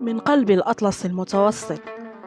من قلب الأطلس المتوسط،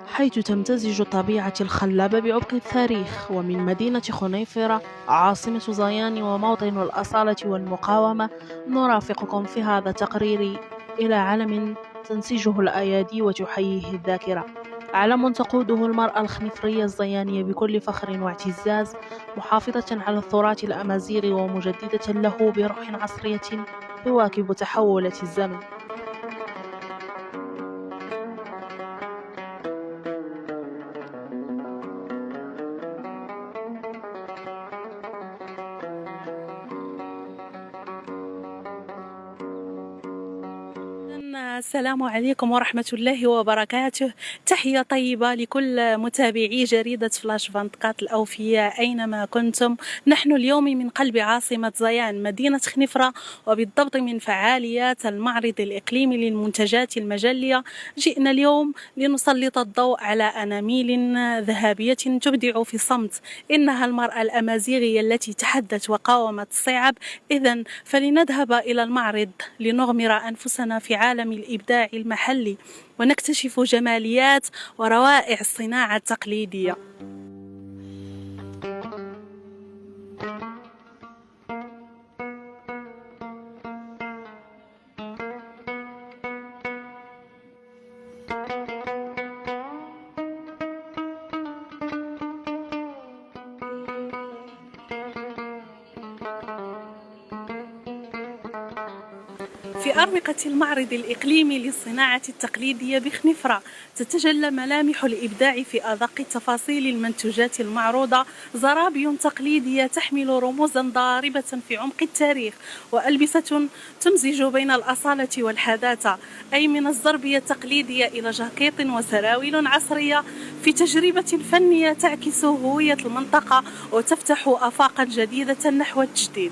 حيث تمتزج الطبيعة الخلابة بعمق التاريخ، ومن مدينة خنيفرة عاصمة زيان وموطن الأصالة والمقاومة، نرافقكم في هذا التقرير إلى علم تنسجه الأيادي وتحييه الذاكرة، علم تقوده المرأة الخنيفرية الزيانية بكل فخر واعتزاز، محافظة على التراث الأمازيغي ومجددة له بروح عصرية تواكب تحولات الزمن. السلام عليكم ورحمة الله وبركاته. تحية طيبة لكل متابعي جريدة فلاش 24 الأوفياء أينما كنتم. نحن اليوم من قلب عاصمة زيان مدينة خنيفرة، وبالضبط من فعاليات المعرض الإقليمي للمنتجات المجلية. جئنا اليوم لنسلط الضوء على أناميل ذهبية تبدع في الصمت، إنها المرأة الأمازيغية التي تحدت وقاومت الصعاب. إذن فلنذهب إلى المعرض لنغمر أنفسنا في عالم الإبداع المحلي ونكتشف جماليات وروائع الصناعة التقليدية. في أروقة المعرض الإقليمي للصناعة التقليدية بخنيفرة تتجلى ملامح الإبداع في أدق تفاصيل المنتوجات المعروضة. زرابي تقليدية تحمل رموزا ضاربة في عمق التاريخ، وألبسة تمزج بين الأصالة والحداثة، أي من الزربية التقليدية إلى جاكيط وسراويل عصرية، في تجربة فنية تعكس هوية المنطقة وتفتح آفاقا جديدة نحو التجديد.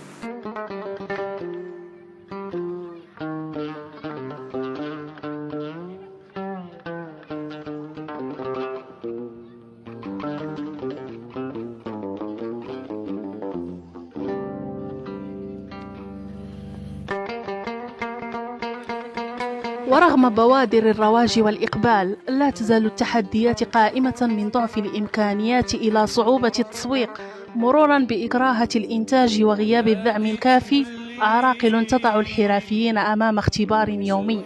ورغم بوادر الرواج والإقبال، لا تزال التحديات قائمة، من ضعف الإمكانيات إلى صعوبة التسويق، مرورا بإكراهة الإنتاج وغياب الدعم الكافي. عراقل تضع الحرفيين أمام اختبار يومي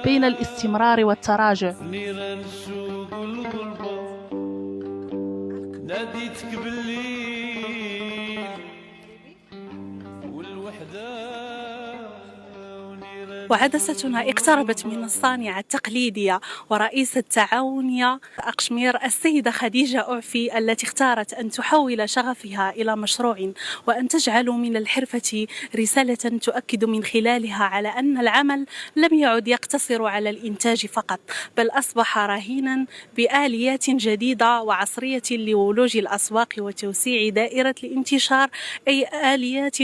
بين الاستمرار والتراجع. وعدستنا اقتربت من الصانعة التقليدية ورئيس التعاونية أقشمير السيدة خديجة أعفي، التي اختارت أن تحول شغفها إلى مشروع وأن تجعل من الحرفة رسالة تؤكد من خلالها على أن العمل لم يعد يقتصر على الإنتاج فقط، بل أصبح رهينا بآليات جديدة وعصرية لولوج الأسواق وتوسيع دائرة الانتشار، أي آليات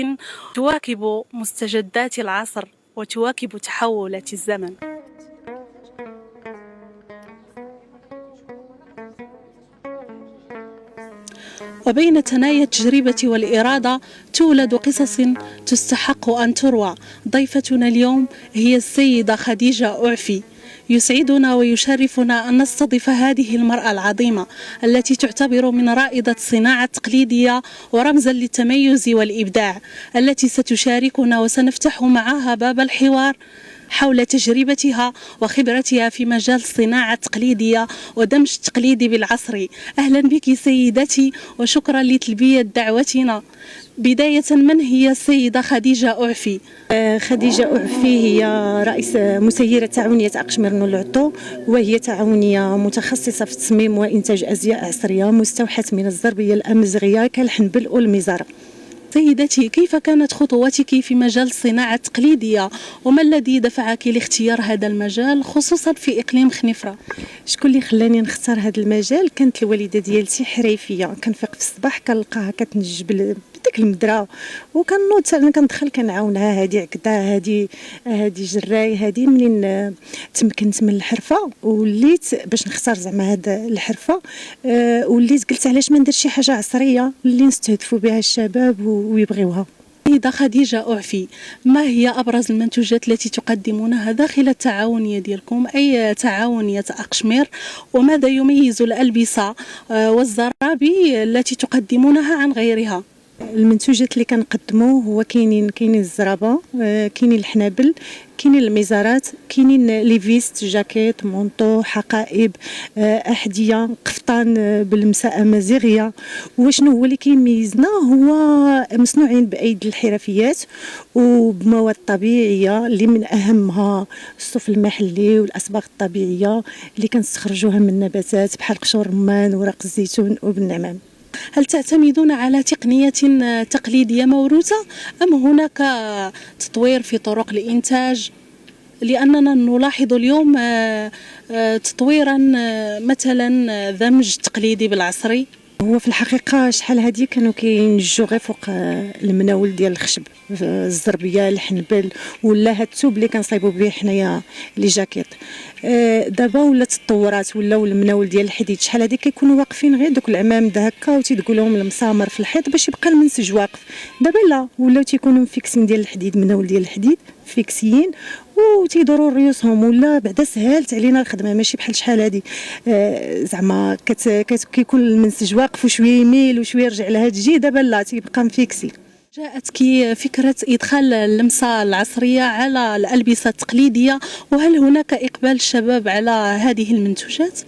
تواكب مستجدات العصر وتواكب تحولات الزمن. وبين ثنايا التجربة والإرادة تولد قصص تستحق أن تروى. ضيفتنا اليوم هي السيدة خديجة أعفي. يسعدنا ويشرفنا أن نستضيف هذه المرأة العظيمة التي تعتبر من رائدة الصناعة التقليدية ورمزا للتميز والإبداع، التي ستشاركنا وسنفتح معها باب الحوار حول تجربتها وخبرتها في مجال الصناعة التقليدية ودمج التقليدي بالعصري. أهلا بك سيدتي وشكرا لتلبية دعوتنا. بداية، من هي السيدة خديجة أعفي؟ خديجة أعفي هي رئيس مسيرة تعاونية أقشمير العطو، وهي تعاونية متخصصة في تصميم وإنتاج أزياء عصرية مستوحاة من الزربية الأمازيغية كالحنبل والمزارة. سيدتي، كيف كانت خطوتك في مجال الصناعة التقليدية، وما الذي دفعك لاختيار هذا المجال خصوصا في إقليم خنيفرة؟ شكون اللي خلاني نختار هذا المجال؟ كانت الوالدة ديالتي حريفية، كنفيق في الصباح كنلقاها كتنجب بديك المدرة وكنوض انا كندخل كنعاونها، هذه عقده، هذه جراي، هذه. منين تمكنت من الحرفه وليت باش نختار زعما هذا الحرفه، وليت قلت علاش ما ندير شي حاجه عصريه اللي نستهدفوا بها الشباب ويبغيوها. سيدة خديجة أعفي، ما هي أبرز المنتوجات التي تقدمونها داخل التعاونية ديالكم أي تعاونية أقشمير، وماذا يميز الألبسة والزرابي التي تقدمونها عن غيرها؟ المنتوجات اللي كنقدموا هو كاينين الزرابه، كاينين الحنابل، كاينين الميزارات، كاينين لي فيست، جاكيت، مونطو، حقائب، احذيه، قفطان بالمساء امازيغيه. وشنو هو اللي كيميزنا؟ هو مصنوعين بايدي الحرفيات وبمواد طبيعيه اللي من اهمها الصوف المحلي والاصباغ الطبيعيه اللي كنستخرجوها من النباتات بحال قشور الرمان، ورق الزيتون وبالنعمام. هل تعتمدون على تقنية تقليدية موروثة أم هناك تطوير في طرق الإنتاج؟ لأننا نلاحظ اليوم تطويرا مثلا دمج تقليدي بالعصري. هو في الحقيقه شحال هذه كانوا كينجوا غير فوق المناول ديال الخشب، الزربيه، الحنبل، ولا هاد الثوب اللي كنصايبوا به حنايا لي جاكيط. دابا ولات تطورات، ولاو المناول ديال الحديد، شحال هذه كيكونوا واقفين غير دوك العمامد هكا وتيدقوا لهم المسامر في الحيط باش يبقى المنسج واقف. دابا لا، ولاو تيكونوا مفيكسين ديال الحديد، مناول ديال الحديد فيكسيين وتيدوروا ريوسهم، ولا بعدا سهلت علينا الخدمه، ماشي بحال شحال هادي زعما كيكون المنسج واقف وشويه يميل وشويه يرجع لها تجي. دابا لا، تيبقى مفيكسي. جاءتك فكرة إدخال اللمسة العصرية على الألبسة التقليدية، وهل هناك إقبال الشباب على هذه المنتوجات؟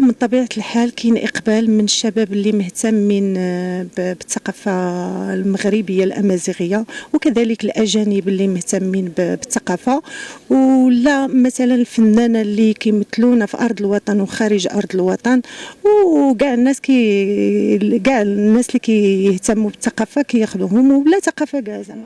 من طبيعة الحال كاين إقبال من الشباب اللي مهتمين بالثقافة المغربية الأمازيغية، وكذلك الأجانب اللي مهتمين بالثقافة، ولا مثلا الفنانة اللي كيمثلونا في أرض الوطن وخارج أرض الوطن، وكاع الناس كاع الناس اللي كيهتموا بالثقافة كياخذوهم، ولا ثقافة كاع زعما.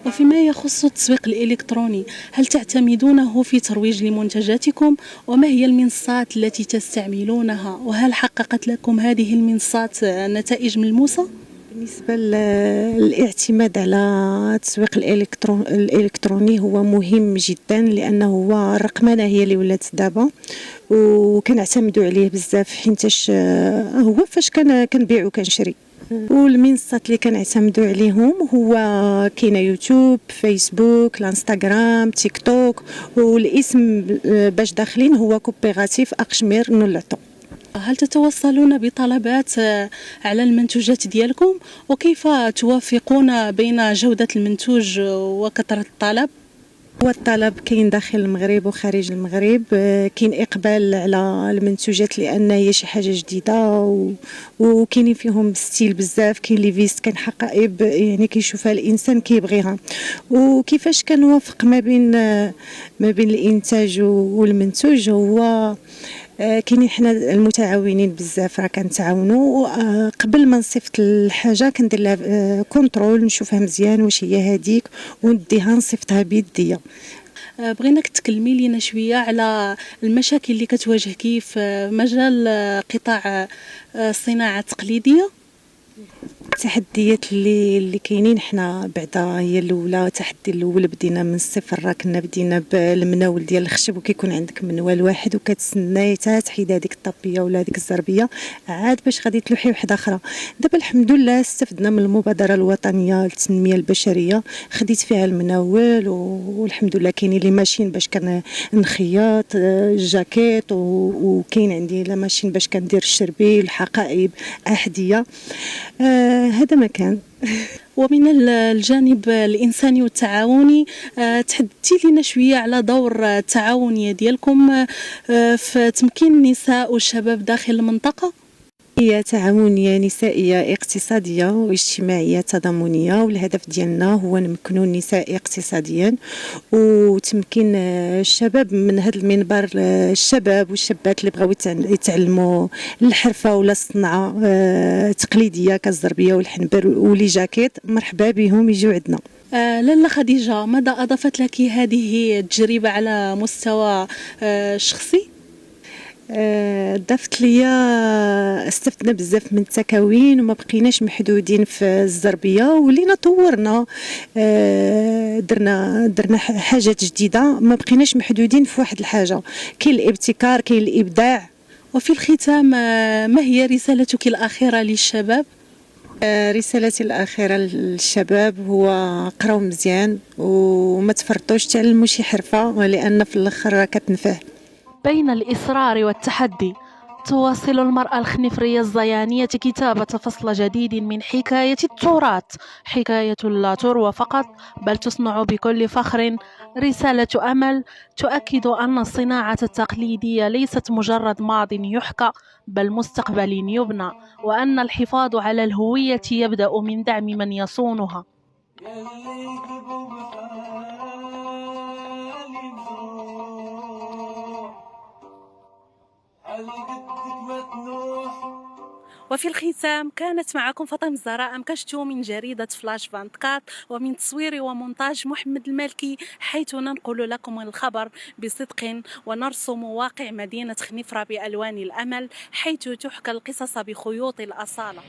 وفيما يخص التسويق الإلكتروني، هل تعتمدونه في ترويج لمنتجاتكم؟ وما هي المنصات التي تستعملونها؟ وهل حققت لكم هذه المنصات نتائج ملموسة؟ بالنسبة للاعتماد على التسويق الإلكتروني هو مهم جدا، لأنه هو الرقمنة هي اللي ولات دابا وكنعتمدوا عليه بزاف، حينتاش هو فاش كنبيع وكنشري. والمنصات اللي كنعتمدوا عليهم هو كاينه يوتيوب، فيسبوك، الانستغرام، تيك توك، والاسم باش داخلين هو كوبيراتيف أقشمير نولعطو. هل تتوصلون بطلبات على المنتوجات ديالكم؟ وكيف توافقون بين جودة المنتوج وكثرة الطلب؟ هو الطلب كاين داخل المغرب وخارج المغرب، كاين اقبال على المنتوجات لان هي شي حاجه جديده وكاينين فيهم ستيل بزاف، كاين لي فيست، كاين حقائب يعني كيشوفها الانسان كيبغيها. وكيفاش كنوافق ما بين الانتاج والمنتوج؟ هو كاينين حنا المتعاونين بزاف، راه كنتعاونوا. قبل ما نصيفط الحاجه كندير لها كونترول، نشوفها مزيان واش هي هذيك ونديها نصيفطها بيديا. بغيناك تكلمي لينا شويه على المشاكل اللي كتواجهكي في مجال قطاع الصناعه التقليديه. التحديات اللي كاينين حنا بعدا هي الاولى، التحدي الاول بدينا من الصفر، راه كنا بدينا بالمناول ديال الخشب وكيكون عندك منوال واحد وكتسناي حتى تحيد هذيك الطبيه ولا هذيك الزربيه عاد باش غادي تلوحي وحده اخرى. دابا الحمد لله استفدنا من المبادره الوطنيه للتنميه البشريه، خديت فيها المناول والحمد لله كاينين لي ماشين باش كنخيط الجاكيت، وكاين عندي لا ماشين باش كندير الشربي، الحقائب، احذيه. هذا ما كان. ومن الجانب الإنساني والتعاوني، تحدثي لنا شوية على دور التعاونية ديالكم في تمكين النساء والشباب داخل المنطقة. هي تعاونية نسائية اقتصادية واجتماعية تضامنية، والهدف ديالنا هو نمكنوا النساء اقتصاديا وتمكين الشباب من هذا المنبر. الشباب والشابات اللي بغاو يتعلموا الحرفة ولا الصنعة التقليدية كالزربية والحنبر ولي جاكيت، مرحبا بهم يجوا عندنا. لاله خديجة، ماذا أضافت لك هذه التجربة على مستوى شخصي؟ ضافت ليا استفدنا بزاف من التكاوين وما بقيناش محدودين في الزربيه، ولينا طورنا، درنا حاجات جديده، ما بقيناش محدودين في واحد الحاجه، كاين الابتكار كاين الابداع. وفي الختام ما هي رسالتك الأخيرة للشباب؟ رسالتي الأخيرة للشباب هو قراو مزيان وما تفرطوش تعلموا شي حرفة، لأن في الآخر كتنفع. بين الإصرار والتحدي تواصل المرأة الخنفرية الزيانية كتابة فصل جديد من حكاية التراث، حكاية لا تروى فقط بل تصنع بكل فخر، رسالة أمل تؤكد أن الصناعة التقليدية ليست مجرد ماض يحكى بل مستقبل يبنى، وأن الحفاظ على الهوية يبدأ من دعم من يصونها. وفي الختام كانت معكم فاطمة الزهراء أمكشتو من جريدة فلاش 24، ومن تصوير ومونتاج محمد المالكي، حيث ننقل لكم الخبر بصدق ونرسم واقع مدينة خنفرة بألوان الأمل، حيث تحكى القصص بخيوط الأصالة.